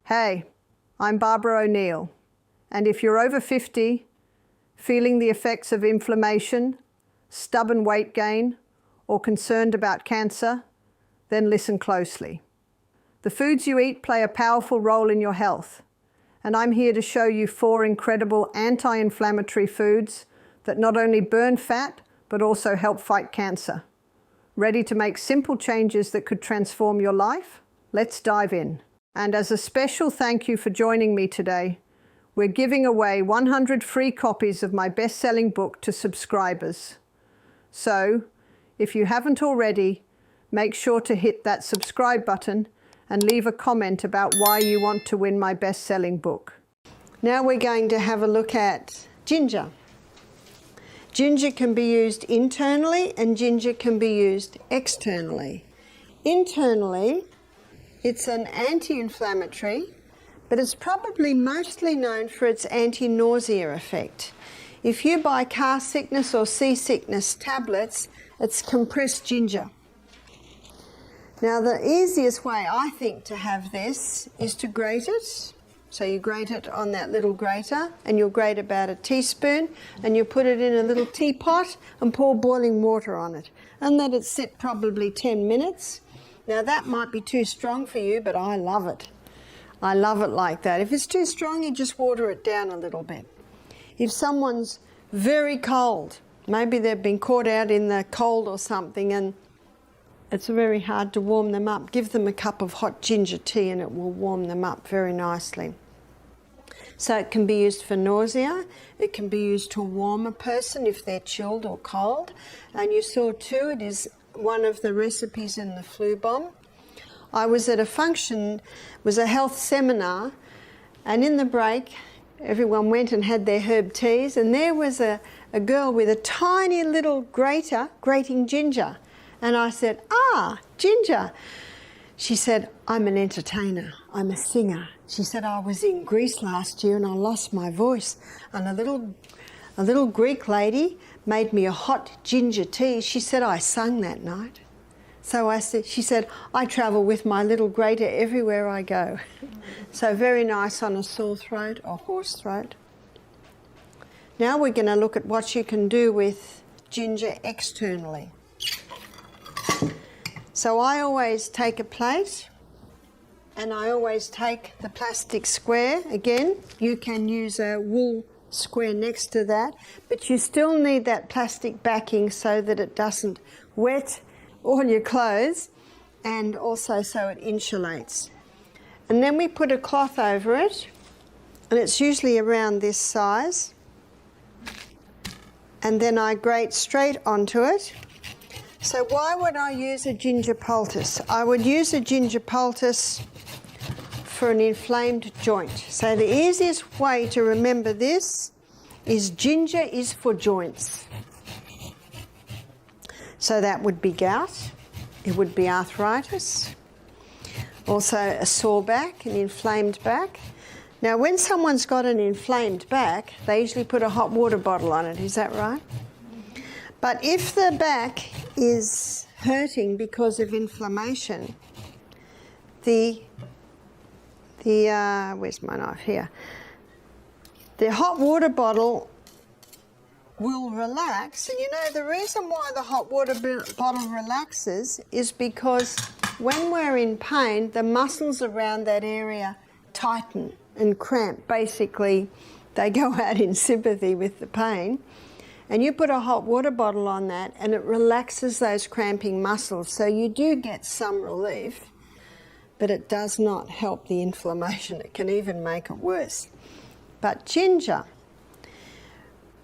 Hey, I'm Barbara O'Neill, and if you're over 50, feeling the effects of inflammation, stubborn weight gain, or concerned about cancer, then listen closely. The foods you eat play a powerful role in your health, and I'm here to show you 4 incredible anti-inflammatory foods that not only burn fat, but also help fight cancer. Ready to make simple changes that could transform your life? Let's dive in. And as a special thank you for joining me today, we're giving away 100 free copies of my best-selling book to subscribers. So, if you haven't already, make sure to hit that subscribe button and leave a comment about why you want to win my best-selling book. Now we're going to have a look at ginger. Ginger can be used internally and ginger can be used externally. Internally, it's an anti-inflammatory, but it's probably mostly known for its anti-nausea effect. If you buy car sickness or seasickness tablets, it's compressed ginger. Now the easiest way I think to have this is to grate it. So you grate it on that little grater, and you'll grate about a teaspoon, and you put it in a little teapot and pour boiling water on it, and let it sit probably 10 minutes. Now that might be too strong for you, but I love it. I love it like that. If it's too strong, you just water it down a little bit. If someone's very cold, maybe they've been caught out in the cold or something and it's very hard to warm them up, give them a cup of hot ginger tea and it will warm them up very nicely. So it can be used for nausea, it can be used to warm a person if they're chilled or cold. And you saw too, it is one of the recipes in the flu bomb. I was at a function, it was a health seminar, and in the break everyone went and had their herb teas, and there was a girl with a tiny little grater grating ginger. And I said, ginger. She said, I'm an entertainer, I'm a singer. She said, I was in Greece last year and I lost my voice, and a little Greek lady made me a hot ginger tea. She said, I sang that night. So she said, I travel with my little grater everywhere I go. So very nice on a sore throat or hoarse throat. Now we're going to look at what you can do with ginger externally. So I always take a plate and I always take the plastic square. Again, you can use a wool square next to that, but you still need that plastic backing so that it doesn't wet all your clothes, and also so it insulates. And then we put a cloth over it, and it's usually around this size, and then I grate straight onto it. So why would I use a ginger poultice? I would use a ginger poultice for an inflamed joint. So the easiest way to remember this is ginger is for joints. So that would be gout, it would be arthritis, also a sore back, an inflamed back. Now when someone's got an inflamed back, they usually put a hot water bottle on it, is that right? But if the back is hurting because of inflammation, where's my knife here? The hot water bottle will relax, and you know the reason why the hot water bottle relaxes is because when we're in pain, the muscles around that area tighten and cramp. Basically, they go out in sympathy with the pain. And you put a hot water bottle on that and it relaxes those cramping muscles. So you do get some relief, but it does not help the inflammation. It can even make it worse. But ginger,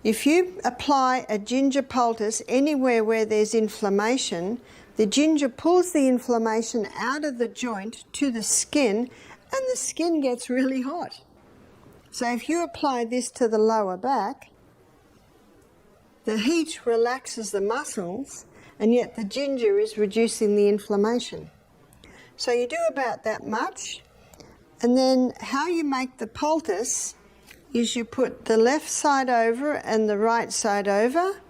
if you apply a ginger poultice anywhere where there's inflammation, the ginger pulls the inflammation out of the joint to the skin, and the skin gets really hot. So if you apply this to the lower back, the heat relaxes the muscles, and yet the ginger is reducing the inflammation. So you do about that much, and then how you make the poultice is you put the left side over and the right side over,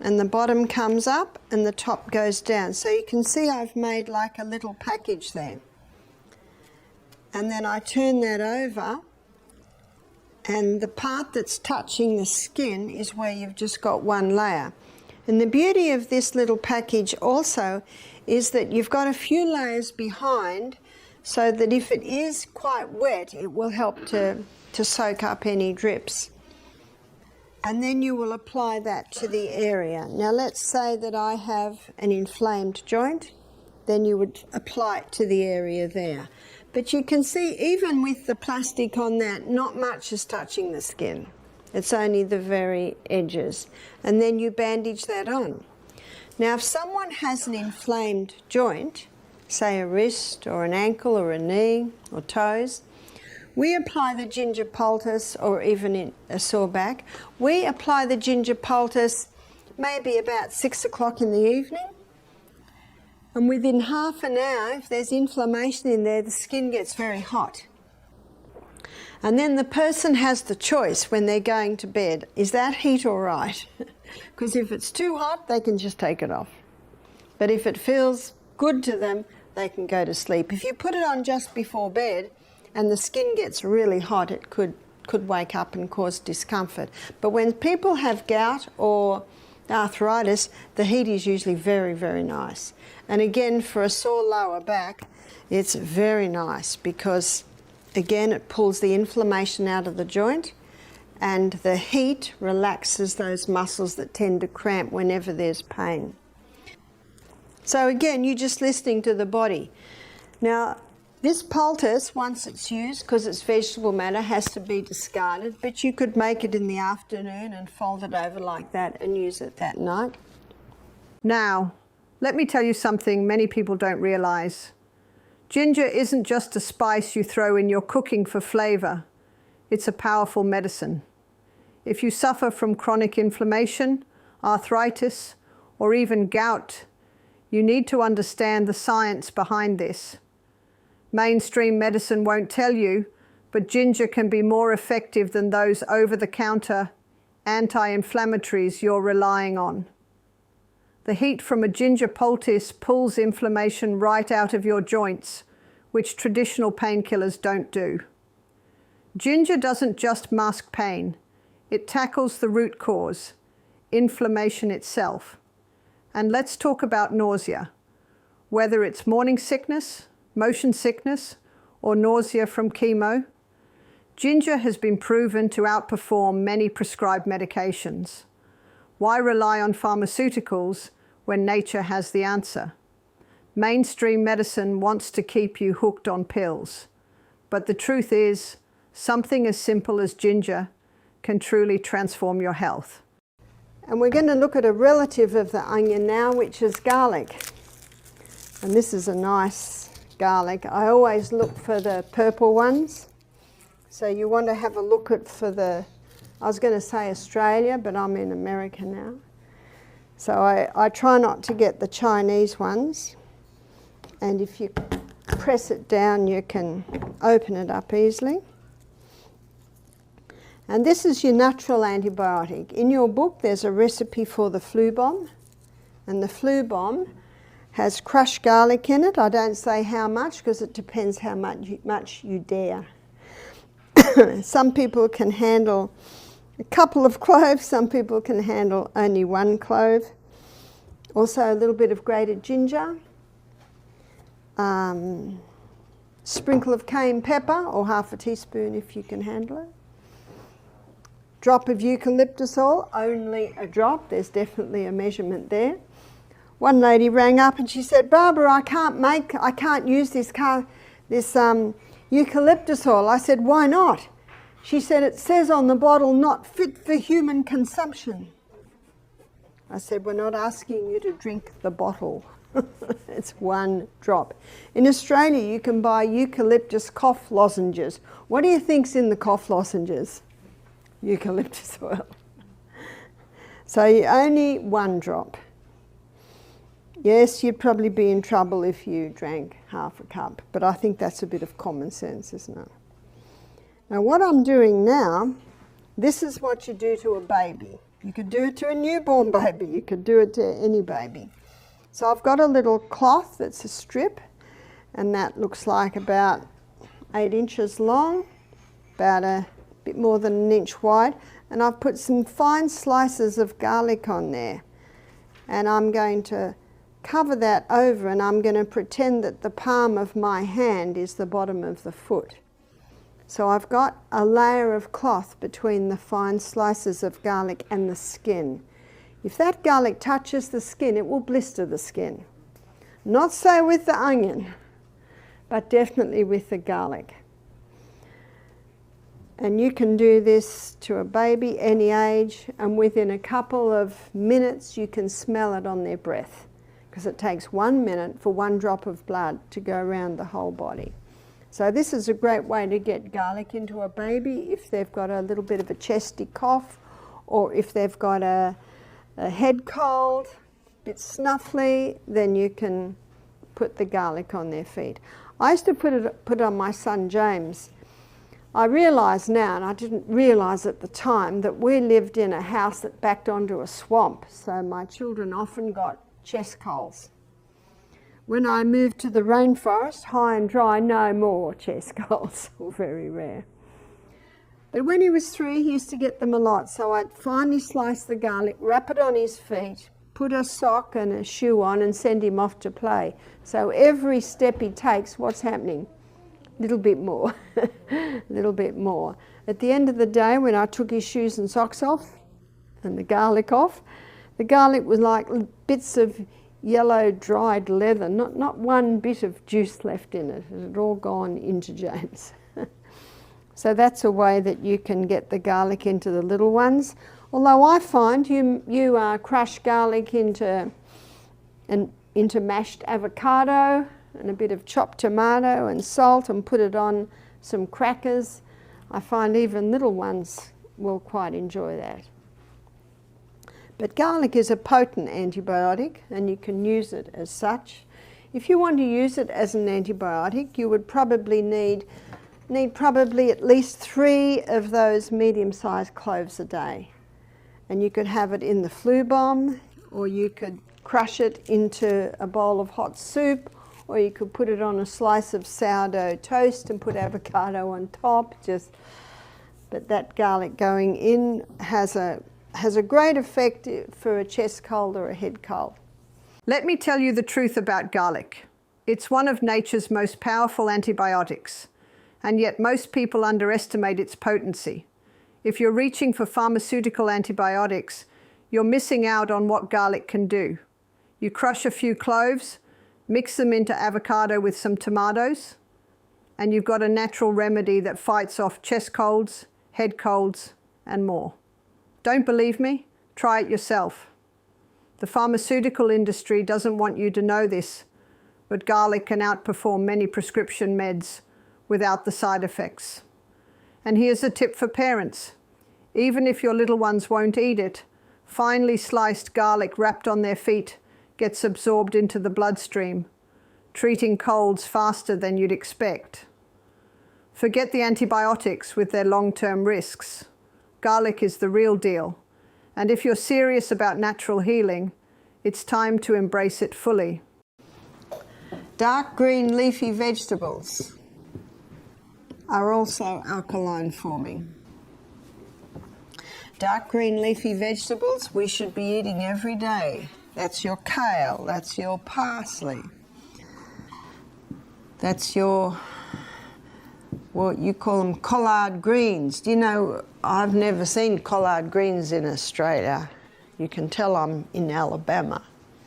and the bottom comes up and the top goes down. So you can see I've made like a little package there. and then I turn that over, and the part that's touching the skin is where you've just got one layer. And the beauty of this little package also is that you've got a few layers behind, so that if it is quite wet, it will help to soak up any drips. And then you will apply that to the area. Now let's say that I have an inflamed joint, then you would apply it to the area there. But you can see, even with the plastic on that, not much is touching the skin. It's only the very edges. And then you bandage that on. Now if someone has an inflamed joint, say a wrist or an ankle or a knee or toes, we apply the ginger poultice, or even in a sore back, we apply the ginger poultice maybe about 6 o'clock in the evening. And within half an hour, if there's inflammation in there, the skin gets very hot. And then the person has the choice when they're going to bed, is that heat all right? Because if it's too hot, they can just take it off. But if it feels good to them, they can go to sleep. If you put it on just before bed and the skin gets really hot, it could wake up and cause discomfort. But when people have gout or arthritis, the heat is usually very, very nice. And again, for a sore lower back, it's very nice because, again, it pulls the inflammation out of the joint, and the heat relaxes those muscles that tend to cramp whenever there's pain. So again, you're just listening to the body. Now, this poultice, once it's used, because it's vegetable matter, has to be discarded, but you could make it in the afternoon and fold it over like that and use it that night. Now, let me tell you something many people don't realize. Ginger isn't just a spice you throw in your cooking for flavor. It's a powerful medicine. If you suffer from chronic inflammation, arthritis, or even gout, you need to understand the science behind this. Mainstream medicine won't tell you, but ginger can be more effective than those over-the-counter anti-inflammatories you're relying on. The heat from a ginger poultice pulls inflammation right out of your joints, which traditional painkillers don't do. Ginger doesn't just mask pain, it tackles the root cause, inflammation itself. And let's talk about nausea. Whether it's morning sickness, motion sickness, or nausea from chemo, ginger has been proven to outperform many prescribed medications. Why rely on pharmaceuticals when nature has the answer? Mainstream medicine wants to keep you hooked on pills. But the truth is, something as simple as ginger can truly transform your health. And we're going to look at a relative of the onion now, which is garlic. And this is a nice garlic. I always look for the purple ones. So you want to have a look at for the, I was going to say Australia, but I'm in America now. So I try not to get the Chinese ones. And if you press it down, you can open it up easily. And this is your natural antibiotic. In your book, there's a recipe for the flu bomb. And the flu bomb has crushed garlic in it. I don't say how much because it depends how much you dare. Some people can handle a couple of cloves. Some people can handle only 1 clove. Also a little bit of grated ginger. Sprinkle of cayenne pepper, or half a teaspoon if you can handle it. Drop of eucalyptus oil, only a drop. There's definitely a measurement there. One lady rang up and she said, "Barbara, I can't use this eucalyptus oil." I said, "Why not?" She said, "It says on the bottle, not fit for human consumption." I said, "We're not asking you to drink the bottle." It's 1 drop. In Australia, you can buy eucalyptus cough lozenges. What do you think's in the cough lozenges? Eucalyptus oil. So only 1 drop. Yes, you'd probably be in trouble if you drank half a cup, but I think that's a bit of common sense, isn't it? Now what I'm doing now, this is what you do to a baby. You could do it to a newborn baby, you could do it to any baby. So I've got a little cloth that's a strip, and that looks like about 8 inches long, about a bit more than an inch wide, and I've put some fine slices of garlic on there. And I'm going to cover that over, and I'm going to pretend that the palm of my hand is the bottom of the foot. So I've got a layer of cloth between the fine slices of garlic and the skin. If that garlic touches the skin, it will blister the skin. Not so with the onion, but definitely with the garlic. And you can do this to a baby any age, and within a couple of minutes you can smell it on their breath, because it takes 1 minute for 1 drop of blood to go around the whole body. So this is a great way to get garlic into a baby if they've got a little bit of a chesty cough, or if they've got a head cold, a bit snuffly, then you can put the garlic on their feet. I used to put it on my son James. I realise now, and I didn't realise at the time, that we lived in a house that backed onto a swamp, so my children often got chest colds. When I moved to the rainforest, high and dry, no more chest colds, or very rare. But when he was 3, he used to get them a lot, so I'd finely slice the garlic, wrap it on his feet, put a sock and a shoe on, and send him off to play. So every step he takes, what's happening? A little bit more, a little bit more. At the end of the day, when I took his shoes and socks off, and the garlic off, the garlic was like bits of yellow dried leather, not one bit of juice left in it. It had all gone into James. So that's a way that you can get the garlic into the little ones. Although I find you crush garlic into mashed avocado and a bit of chopped tomato and salt, and put it on some crackers. I find even little ones will quite enjoy that. But garlic is a potent antibiotic, and you can use it as such. If you want to use it as an antibiotic, you would probably need probably at least 3 of those medium-sized cloves a day. And you could have it in the flu bomb, or you could crush it into a bowl of hot soup, or you could put it on a slice of sourdough toast and put avocado on top. But that garlic going in has a great effect for a chest cold or a head cold. Let me tell you the truth about garlic. It's one of nature's most powerful antibiotics, and yet most people underestimate its potency. If you're reaching for pharmaceutical antibiotics, you're missing out on what garlic can do. You crush a few cloves, mix them into avocado with some tomatoes, and you've got a natural remedy that fights off chest colds, head colds, and more. Don't believe me? Try it yourself. The pharmaceutical industry doesn't want you to know this, but garlic can outperform many prescription meds without the side effects. And here's a tip for parents. Even if your little ones won't eat it, finely sliced garlic wrapped on their feet gets absorbed into the bloodstream, treating colds faster than you'd expect. Forget the antibiotics with their long-term risks. Garlic is the real deal, and if you're serious about natural healing, it's time to embrace it fully. Dark green leafy vegetables are also alkaline forming. Dark green leafy vegetables we should be eating every day. That's your kale, that's your parsley, that's your, what you call them, collard greens. Do you know, I've never seen collard greens in Australia. You can tell I'm in Alabama.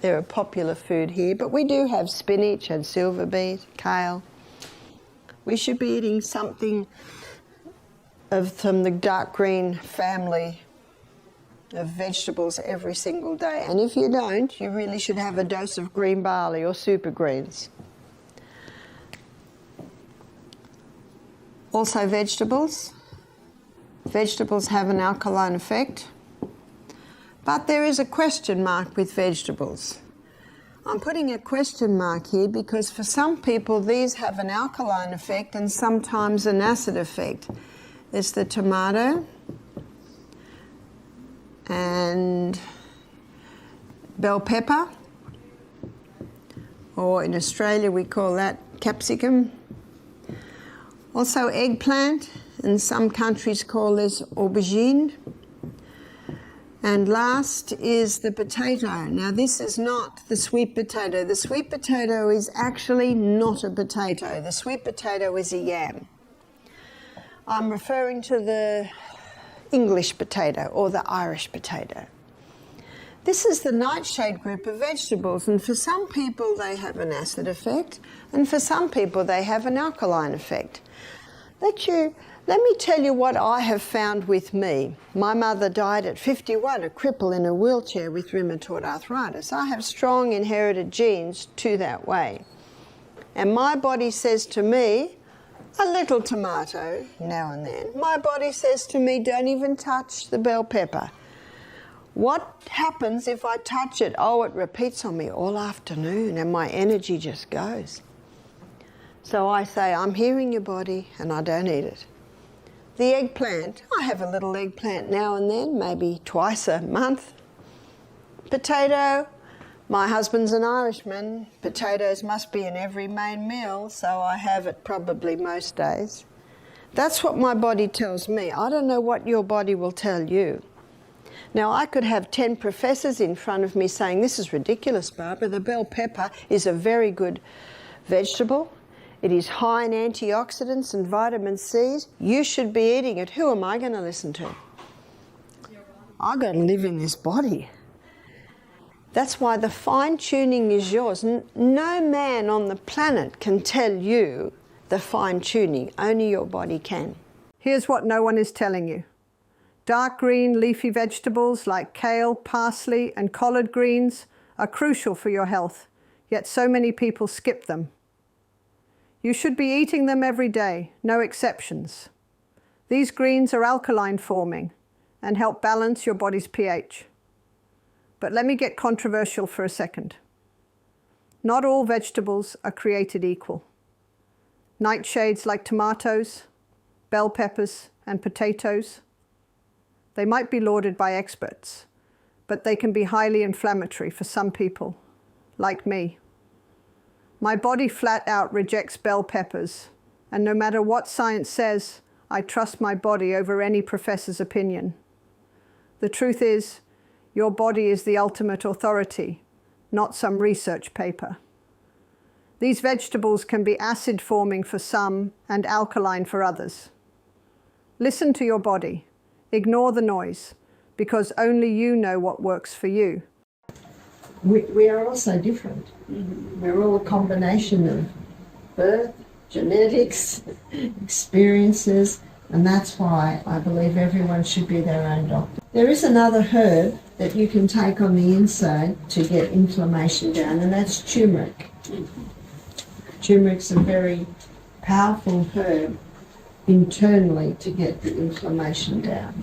They're a popular food here, but we do have spinach and silver beet, kale. We should be eating something from the dark green family of vegetables every single day. And if you don't, you really should have a dose of green barley or super greens. Also vegetables. Vegetables have an alkaline effect. But there is a question mark with vegetables. I'm putting a question mark here because for some people these have an alkaline effect and sometimes an acid effect. There's the tomato and bell pepper, or in Australia we call that capsicum. Also eggplant, and some countries call this aubergine. And last is the potato. Now this is not the sweet potato. The sweet potato is actually not a potato. The sweet potato is a yam. I'm referring to the English potato or the Irish potato. This is the nightshade group of vegetables, and for some people they have an acid effect, and for some people they have an alkaline effect. Let me tell you what I have found with me. My mother died at 51, a cripple in a wheelchair with rheumatoid arthritis. I have strong inherited genes to that way. And my body says to me, a little tomato now and then. My body says to me, don't even touch the bell pepper. What happens if I touch it? Oh, it repeats on me all afternoon and my energy just goes. So I say, I'm hearing your body and I don't eat it. The eggplant, I have a little eggplant now and then, maybe twice a month. Potato, my husband's an Irishman. Potatoes must be in every main meal, so I have it probably most days. That's what my body tells me. I don't know what your body will tell you. Now, I could have 10 professors in front of me saying, this is ridiculous, Barbara. The bell pepper is a very good vegetable. It is high in antioxidants and vitamin C. You should be eating it. Who am I going to listen to? I've got to live in this body. That's why the fine-tuning is yours. No man on the planet can tell you the fine-tuning. Only your body can. Here's what no one is telling you. Dark green leafy vegetables like kale, parsley, and collard greens are crucial for your health, yet so many people skip them. You should be eating them every day, no exceptions. These greens are alkaline forming and help balance your body's pH. But let me get controversial for a second. Not all vegetables are created equal. Nightshades like tomatoes, bell peppers, and potatoes, they might be lauded by experts, but they can be highly inflammatory for some people, like me. My body flat out rejects bell peppers, and no matter what science says, I trust my body over any professor's opinion. The truth is, your body is the ultimate authority, not some research paper. These vegetables can be acid-forming for some and alkaline for others. Listen to your body. Ignore the noise, because only you know what works for you. We are all so different. We're all a combination of birth, genetics, experiences, and that's why I believe everyone should be their own doctor. There is another herb that you can take on the inside to get inflammation down, and that's turmeric. Turmeric's a very powerful herb internally to get the inflammation down.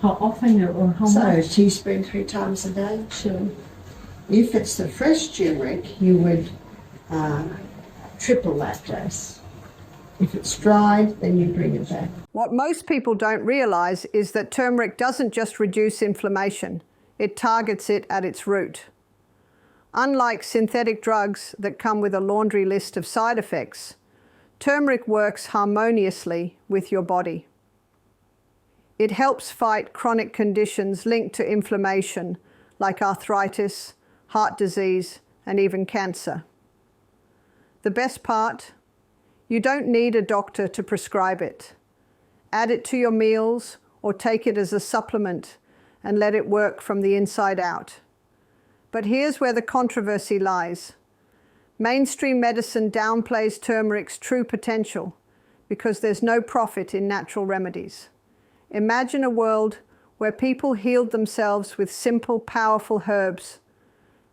How often or how much? So, a teaspoon 3 times a day, sure. If it's the fresh turmeric, you would triple that dose. If it's dried, then you bring it back. What most people don't realize is that turmeric doesn't just reduce inflammation, it targets it at its root. Unlike synthetic drugs that come with a laundry list of side effects, turmeric works harmoniously with your body. It helps fight chronic conditions linked to inflammation, like arthritis, heart disease, and even cancer. The best part, you don't need a doctor to prescribe it. Add it to your meals or take it as a supplement and let it work from the inside out. But here's where the controversy lies. Mainstream medicine downplays turmeric's true potential because there's no profit in natural remedies. Imagine a world where people healed themselves with simple, powerful herbs.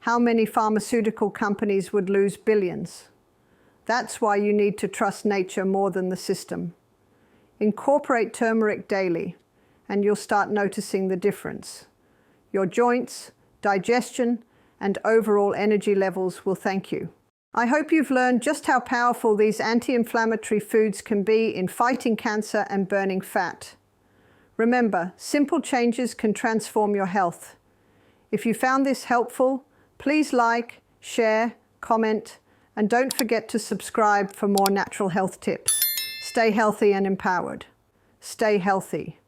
How many pharmaceutical companies would lose billions? That's why you need to trust nature more than the system. Incorporate turmeric daily, and you'll start noticing the difference. Your joints, digestion, and overall energy levels will thank you. I hope you've learned just how powerful these anti-inflammatory foods can be in fighting cancer and burning fat. Remember, simple changes can transform your health. If you found this helpful, please like, share, comment, and don't forget to subscribe for more natural health tips. Stay healthy and empowered. Stay healthy.